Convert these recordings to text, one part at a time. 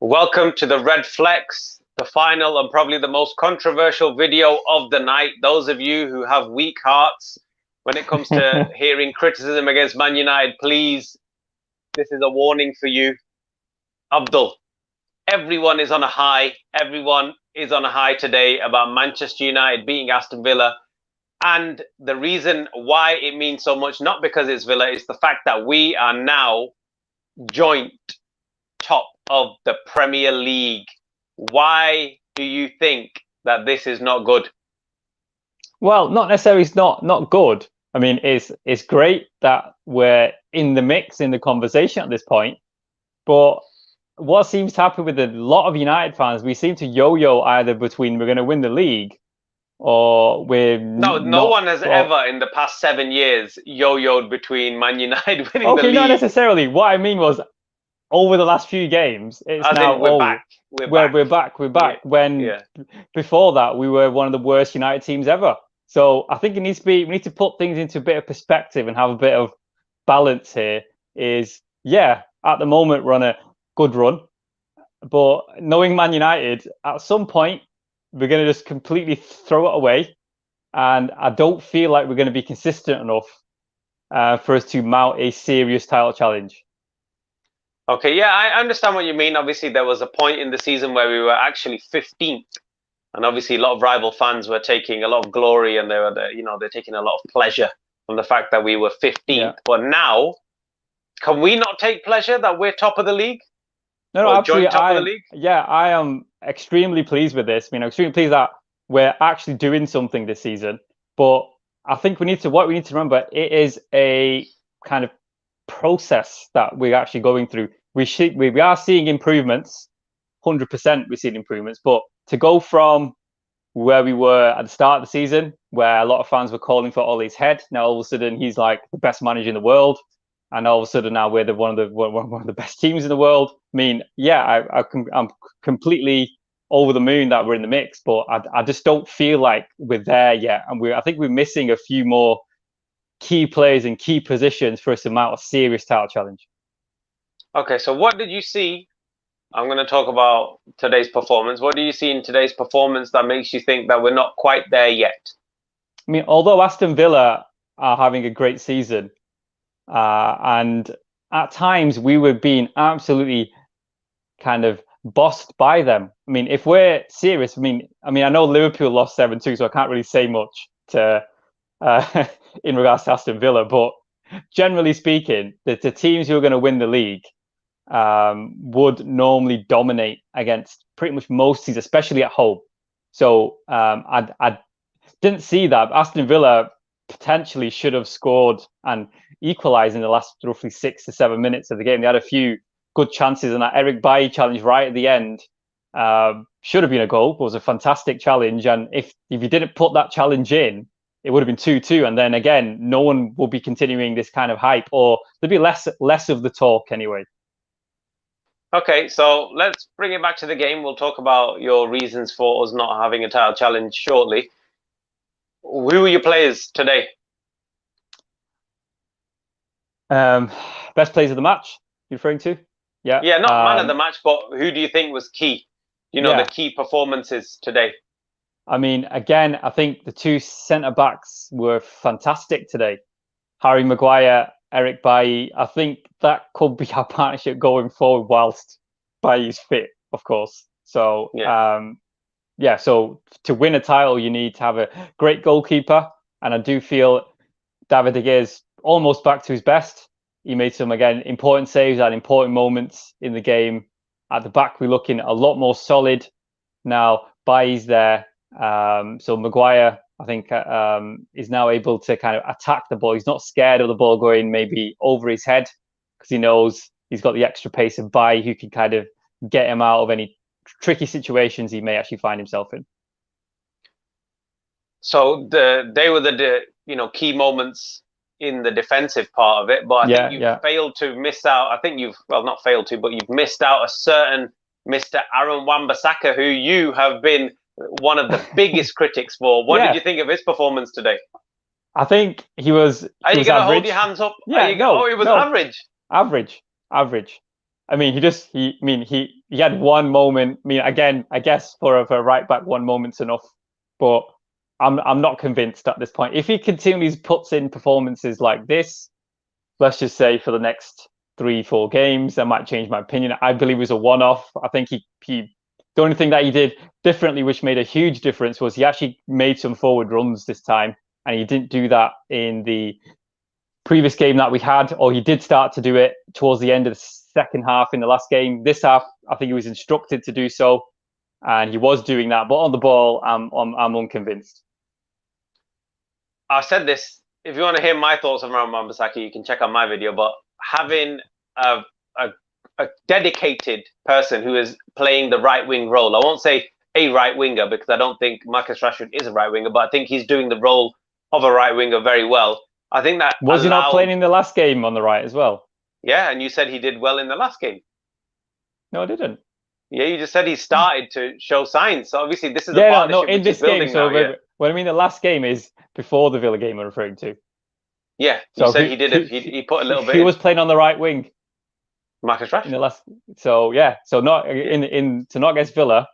Welcome to the Redflex, the final and probably the most controversial video of the night. Those of you who have weak hearts when it comes to hearing criticism against Man United, please, this is a warning for you. Abdul, everyone is on a high. Everyone is on a high today about Manchester United beating Aston Villa. And the reason why it means so much, not because it's Villa, is the fact that we are now joint top of the Premier League. Why do you think that this is not good? Well, not necessarily it's not good. I mean, it's great that we're in the mix, in the conversation at this point. But what seems to happen with a lot of United fans, we seem to yo-yo either between we're going to win the league or we're no one has ever in the past 7 years yo-yoed between Man United winning the league. Not necessarily. What I mean was, over the last few games, it's as now we're back. We're back. Yeah. When before that we were one of the worst United teams ever. So I think we need to put things into a bit of perspective and have a bit of balance here. At the moment we're on a good run, but knowing Man United, at some point we're going to just completely throw it away, and I don't feel like we're going to be consistent enough for us to mount a serious title challenge. Okay, yeah, I understand what you mean. Obviously, there was a point in the season where we were actually 15th, and obviously a lot of rival fans were taking a lot of glory, and they're taking a lot of pleasure from the fact that we were 15th. Yeah. But now, can we not take pleasure that we're top of the league? No, absolutely. Top of the league? Yeah, I am extremely pleased with this. I mean, I'm extremely pleased that we're actually doing something this season. But I think what we need to remember, it is a kind of process that we're actually going through. We are seeing improvements, 100% we're seeing improvements, but to go from where we were at the start of the season, where a lot of fans were calling for Ole's head, now all of a sudden he's like the best manager in the world, and all of a sudden now we're one of the best teams in the world. I mean, yeah, I'm completely over the moon that we're in the mix, but I just don't feel like we're there yet, and I think we're missing a few more key players in key positions for us to mount a serious title challenge. Okay, so what did you see? I'm going to talk about today's performance. What do you see in today's performance that makes you think that we're not quite there yet? I mean, although Aston Villa are having a great season, and at times we were being absolutely kind of bossed by them. I mean, if we're serious, I mean, I know Liverpool lost 7-2, so I can't really say much to in regards to Aston Villa, but generally speaking, the teams who are going to win the league would normally dominate against pretty much most teams, especially at home. So I didn't see that. Aston Villa potentially should have scored and equalised in the last roughly 6 to 7 minutes of the game. They had a few good chances, and that Eric Bailly challenge right at the end should have been a goal. It was a fantastic challenge, and if you didn't put that challenge in, it would have been 2-2, and then again, no one will be continuing this kind of hype, or there'd be less of the talk anyway. Okay, so let's bring it back to the game. We'll talk about your reasons for us not having a title challenge shortly. Who were your players today? Best players of the match, you're referring to? Yeah, not man of the match, but who do you think was key? The key performances today. I mean, again, I think the two centre-backs were fantastic today. Harry Maguire, Eric Bailly. I think that could be our partnership going forward whilst Bailly's fit, of course. So, so to win a title, you need to have a great goalkeeper. And I do feel David De Gea is almost back to his best. He made some, again, important saves at important moments in the game. At the back, we're looking a lot more solid. Now, Bailly's there. So Maguire, I think, is now able to kind of attack the ball. He's not scared of the ball going maybe over his head, because he knows he's got the extra pace of Bailly, who can kind of get him out of any tricky situations he may actually find himself in. So they were the key moments in the defensive part of it, but I think you've failed to miss out. I think not failed to, but you've missed out a certain Mr. Aaron Wan-Bissaka, who you have been one of the biggest critics for. What did you think of his performance today? I think he was. Are you going to hold your hands up? Yeah, it was average. Average. I mean, he he had one moment. I mean, again, I guess for a right back, one moment's enough. But I'm not convinced at this point. If he continues puts in performances like this, let's just say for the next 3-4 games, I might change my opinion. I believe it was a one-off. I think he the only thing that he did differently, which made a huge difference, was he actually made some forward runs this time, and he didn't do that in the previous game that we had, or he did start to do it towards the end of the second half in the last game. This half, I think he was instructed to do so, and he was doing that. But on the ball, I'm unconvinced. I said this. If you want to hear my thoughts around Wan-Bissaka, you can check out my video. But having a dedicated person who is playing the right wing role, I won't say a right winger because I don't think Marcus Rashford is a right winger, but I think he's doing the role of a right winger very well. I think that was he not playing in the last game on the right as well? Yeah, and you said he did well in the last game. No, I didn't. Yeah, you just said he started to show signs. So obviously, this is a partnership in this game. So now, what I mean, the last game is before the Villa game I'm referring to. Yeah, you said he did it. He put a little bit. He was playing on the right wing. Marcus Rashford. In the last, so not to not against Villa.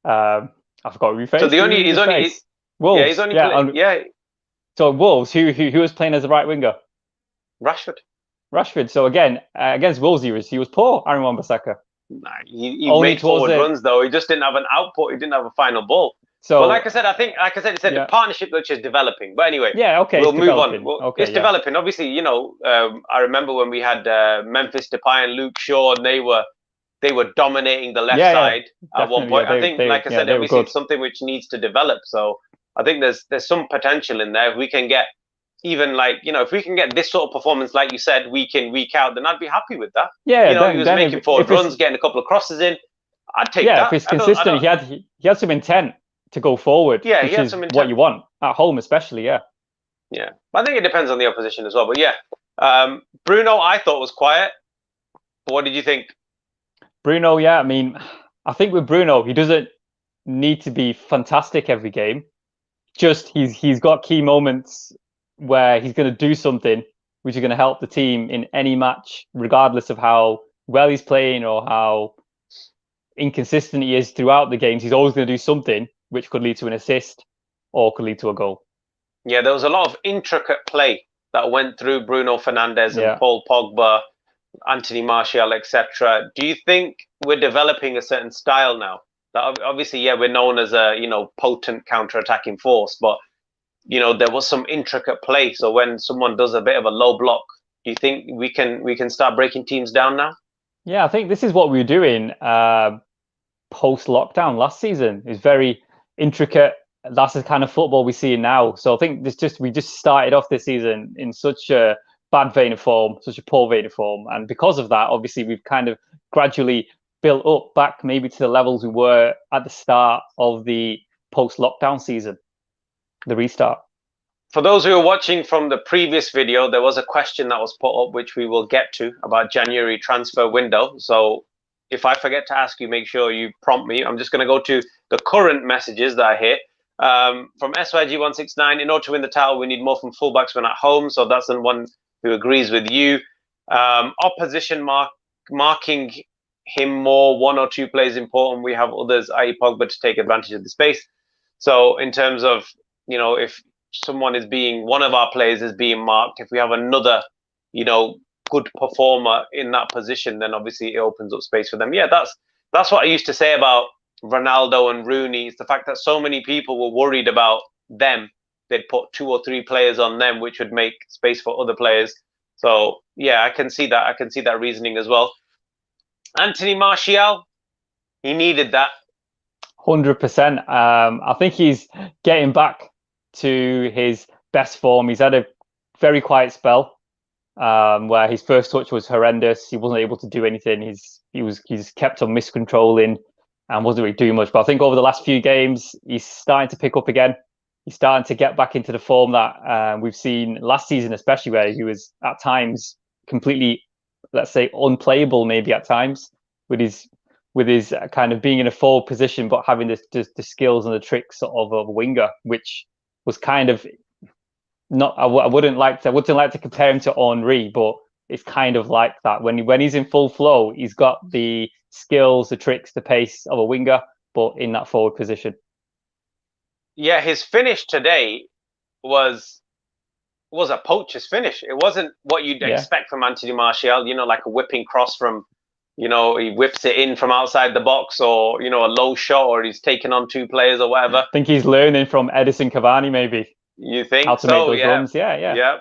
I forgot who we faced. So he's only Wolves. Yeah, he's only So Wolves, who was playing as a right winger? Rashford. So again, against Wolves, he was poor. Aaron Wan-Bissaka. Nah, he made forward runs though. He just didn't have an output. He didn't have a final ball. So, but like I said, it's a partnership which is developing. But anyway, we'll move on. It's developing. Obviously, I remember when we had Memphis Depay and Luke Shaw, and they were dominating the left side at one point. I think, like I said, obviously it's something which needs to develop. So I think there's some potential in there. If we can get if we can get this sort of performance, like you said, week in, week out, then I'd be happy with that. Yeah, he was making forward runs, getting a couple of crosses in. I'd take that. Yeah, if it's consistent, he had some intent to go forward. Yeah, which is what you want at home, especially. Yeah. I think it depends on the opposition as well. But Bruno, I thought was quiet. But what did you think? Bruno, I mean, I think with Bruno, he doesn't need to be fantastic every game. Just he's got key moments where he's going to do something which is going to help the team in any match, regardless of how well he's playing or how inconsistent he is throughout the games. He's always going to do something which could lead to an assist or could lead to a goal. Yeah, there was a lot of intricate play that went through Bruno Fernandes and Paul Pogba, Anthony Martial, etc. Do you think we're developing a certain style now? That obviously, we're known as a potent counter-attacking force, but there was some intricate play. So when someone does a bit of a low block, do you think we can start breaking teams down now? Yeah, I think this is what we were doing post-lockdown last season. It's very intricate. That's the kind of football we see now. So I think we just started off this season in such a bad vein of form, such a poor vein of form. And because of that, obviously, we've kind of gradually built up back maybe to the levels we were at the start of the post-lockdown season. The restart. For those who are watching from the previous video, there was a question that was put up, which we will get to, about January transfer window. So if I forget to ask you, make sure you prompt me. I'm just going to go to the current messages that I hear. From SYG169, in order to win the title, we need more from fullbacks when at home. So that's the one who agrees with you. Opposition marking him more, one or two plays important. We have others, i.e. Pogba, to take advantage of the space. So in terms of if one of our players is being marked, if we have another, good performer in that position, then obviously it opens up space for them. Yeah, that's what I used to say about Ronaldo and Rooney. It's the fact that so many people were worried about them. They'd put 2 or 3 players on them, which would make space for other players. So I can see that. I can see that reasoning as well. Anthony Martial, he needed that. 100%. I think he's getting back to his best form. He's had a very quiet spell where his first touch was horrendous. He wasn't able to do anything. He's kept on miscontrolling and wasn't really doing much. But I think over the last few games, he's starting to pick up again. He's starting to get back into the form that we've seen last season, especially where he was at times completely, let's say, unplayable maybe at times with his kind of being in a forward position, but having the skills and the tricks of a winger, which was kind of not. I wouldn't like to compare him to Henry, but it's kind of like that. When he's in full flow, he's got the skills, the tricks, the pace of a winger, but in that forward position. Yeah, his finish today was a poacher's finish. It wasn't what you'd expect from Anthony Martial, like a whipping cross from, he whips it in from outside the box, or, a low shot, or he's taking on two players or whatever. I think he's learning from Edison Cavani, maybe. You think how to make those runs? Yeah.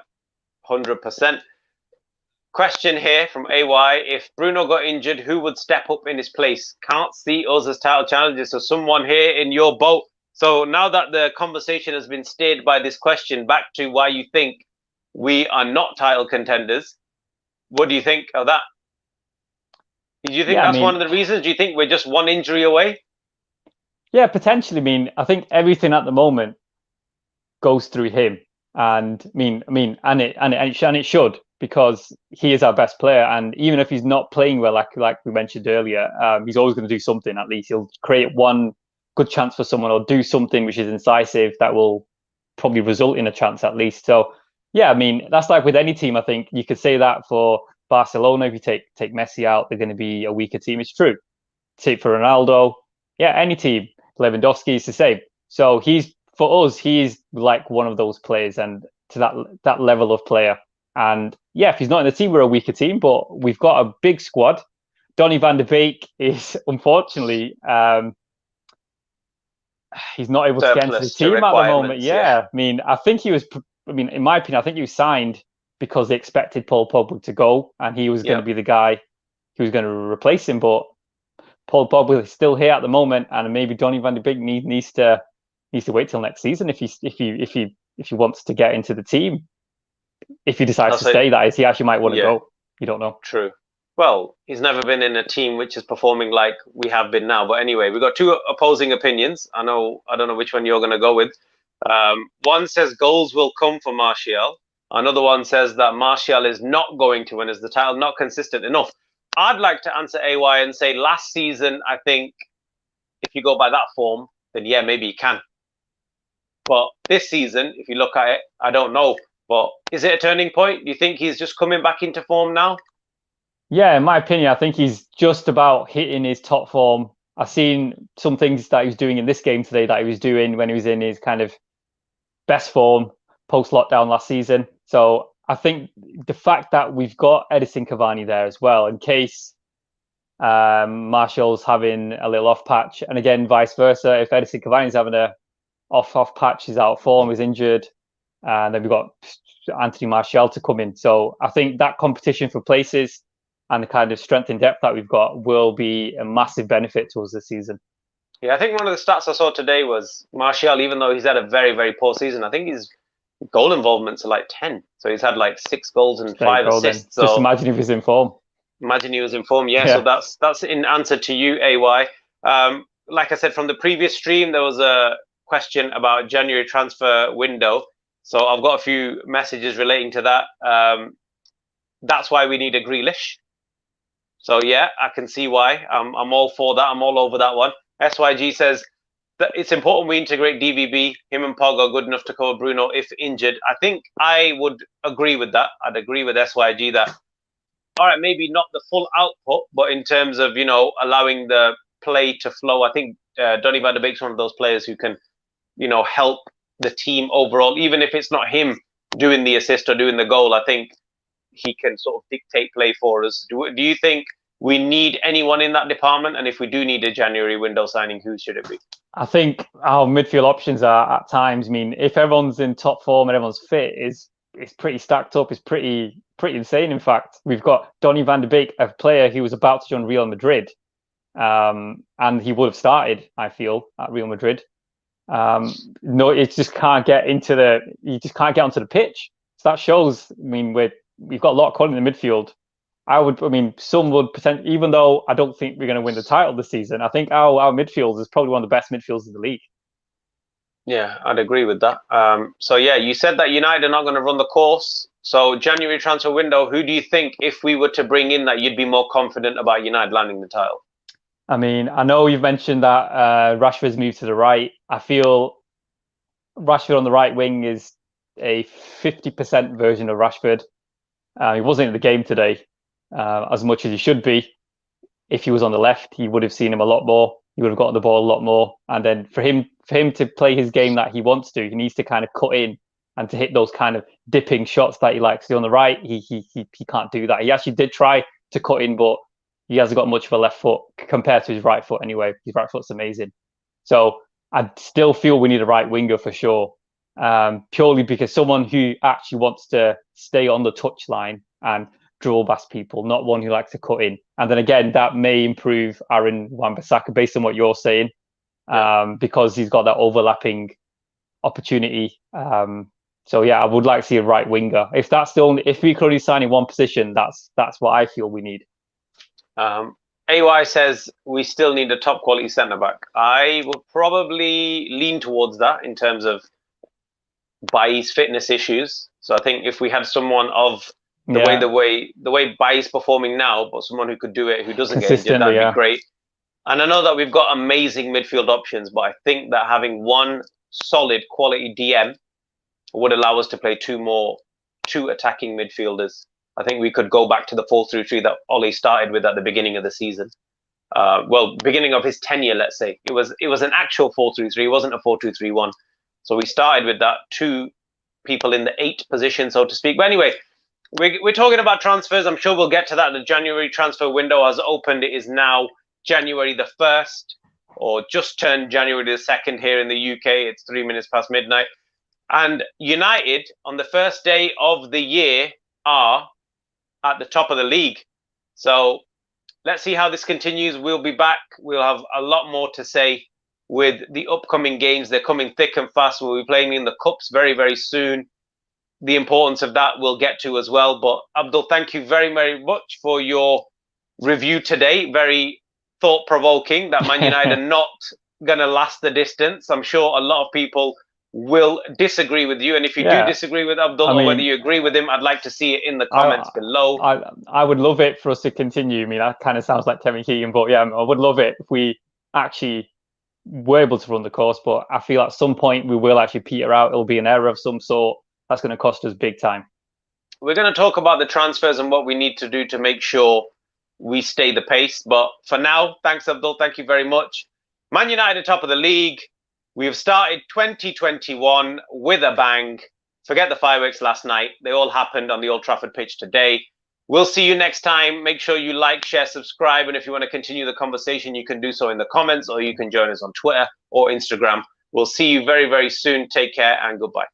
100%. Question here from AY: if Bruno got injured, who would step up in his place? Can't see us as title challengers. So someone here in your boat. So now that the conversation has been steered by this question back to why you think we are not title contenders, what do you think of that? Do you think that's one of the reasons? Do you think we're just one injury away? Yeah, potentially. I think everything at the moment goes through him, and it should, because he is our best player. And even if he's not playing well, like we mentioned earlier, he's always going to do something. At least he'll create one good chance for someone, or do something which is incisive that will probably result in a chance at least. So yeah, that's like with any team. I think you could say that for Barcelona. If you take Messi out, they're going to be a weaker team. It's true. Take for Ronaldo. Yeah, any team. Lewandowski is the same. So for us, he's like one of those players, and to that level of player. And yeah, if he's not in the team, we're a weaker team. But we've got a big squad. Donny van de Beek is unfortunately he's not able to get into the team at the moment. Yeah. I think he was. In my opinion, I think he was signed because they expected Paul Pogba to go, and he was going to be the guy who was going to replace him. But Paul Pogba is still here at the moment, and maybe Donny van de Beek needs to wait till next season if he wants to get into the team. If he decides to stay, that is, he actually might want to go. You don't know. True. Well, he's never been in a team which is performing like we have been now. But anyway, we've got two opposing opinions. I don't know which one you're going to go with. One says goals will come for Martial. Another one says that Martial is not going to win as the title, not consistent enough. I'd like to answer AY and say last season, I think if you go by that form, then yeah, maybe he can. But this season, if you look at it, I don't know. But is it a turning point? Do you think he's just coming back into form now? Yeah, in my opinion, I think he's just about hitting his top form. I've seen some things that he was doing in this game today that he was doing when he was in his kind of best form post-lockdown last season. So I think the fact that we've got Edison Cavani there as well, in case Martial's having a little off patch, and again, vice versa, if Edison Cavani's having a off patch, is out of form, is injured, and then we've got Anthony Martial to come in. So I think that competition for places and the kind of strength and depth that we've got will be a massive benefit to us this season. Yeah, I think one of the stats I saw today was Martial, even though he's had a very, very poor season, I think his goal involvements are like 10. So he's had like 6 goals and 5 assists. So just imagine if he's in form. Imagine he was in form. Yeah, so that's in answer to you, AY. Like I said, from the previous stream, there was a question about January transfer window. So I've got a few messages relating to that. That's why we need a Grealish. So yeah, I can see why. I'm all for that. I'm all over that one. SYG says that it's important we integrate DVB. Him and Pog are good enough to cover Bruno if injured. I think I would agree with that. I'd agree with SYG that, all right, maybe not the full output, but in terms of, allowing the play to flow, I think Donny van de Beek's one of those players who can, help the team overall. Even if it's not him doing the assist or doing the goal, I think he can sort of dictate play for us. Do you think we need anyone in that department? And if we do need a January window signing, who should it be? I think our midfield options are at times. If everyone's in top form and everyone's fit, it's pretty stacked up. It's pretty insane. In fact, we've got Donny van de Beek, a player who was about to join Real Madrid, and he would have started, I feel, at Real Madrid. No, it just can't get onto the pitch. So that shows. We've got a lot of quality in the midfield. Some would potentially, even though I don't think we're going to win the title this season, I think our midfield is probably one of the best midfields in the league. Yeah, I'd agree with that. So yeah, you said that United are not going to run the course. So January transfer window, who do you think, if we were to bring in, that you'd be more confident about United landing the title? I know you've mentioned that Rashford's moved to the right. I feel Rashford on the right wing is a 50% version of Rashford. He wasn't in the game today as much as he should be. if he was on the left, he would have seen him a lot more. He would have gotten the ball a lot more. And then for him to play his game that he wants to, he needs to kind of cut in and to hit those kind of dipping shots that he likes to do on the right. He can't do that. He actually did try to cut in, but he hasn't got much of a left foot compared to his right foot anyway. His right foot's amazing. So I still feel we need a right winger for sure, purely because someone who actually wants to stay on the touchline and dribble past people, not one who likes to cut in. And then again, that may improve Aaron Wan-Bissaka based on what you're saying, because he's got that overlapping opportunity. So yeah, I would like to see a right winger. If that's the only, if we could only sign in one position, that's what I feel we need. AY says we still need a top quality centre back. I would probably lean towards that in terms of Bailly's fitness issues. So I think if we had someone of the way Bailly's performing now, but someone who could do it, who doesn't get injured, that'd be great. And I know that we've got amazing midfield options, but I think that having one solid quality DM would allow us to play two attacking midfielders. I think we could go back to the 4-3-3 that Ole started with at the beginning of the season. Well, beginning of his tenure, let's say. It was an actual 4-3-3. It wasn't a 4-2-3-1. So we started with that, two people in the 8 position, so to speak. But anyway, we're talking about transfers. I'm sure we'll get to that. The January transfer window has opened. It is now January the 1st, or just turned January the 2nd here in the UK. It's 3 minutes past midnight. And United, on the first day of the year, are at the top of the league. So let's see how this continues. We'll be back. We'll have a lot more to say with the upcoming games. They're coming thick and fast. We'll be playing in the Cups very, very soon. The importance of that we'll get to as well. But Abdul, thank you very, very much for your review today. Very thought-provoking that Man United are not going to last the distance. I'm sure a lot of people will disagree with you. And if you do disagree with Abdul, or whether you agree with him, I'd like to see it in the comments below. I would love it for us to continue. I mean, that kind of sounds like Kevin Keegan, but yeah, I would love it if we actually were able to run the course. But I feel at some point we will actually peter out. It'll be an error of some sort. That's going to cost us big time. We're going to talk about the transfers and what we need to do to make sure we stay the pace. But for now, thanks, Abdul. Thank you very much. Man United, top of the league. We have started 2021 with a bang. Forget the fireworks last night. They all happened on the Old Trafford pitch today. We'll see you next time. Make sure you like, share, subscribe. And if you want to continue the conversation, you can do so in the comments, or you can join us on Twitter or Instagram. We'll see you very, very soon. Take care and goodbye.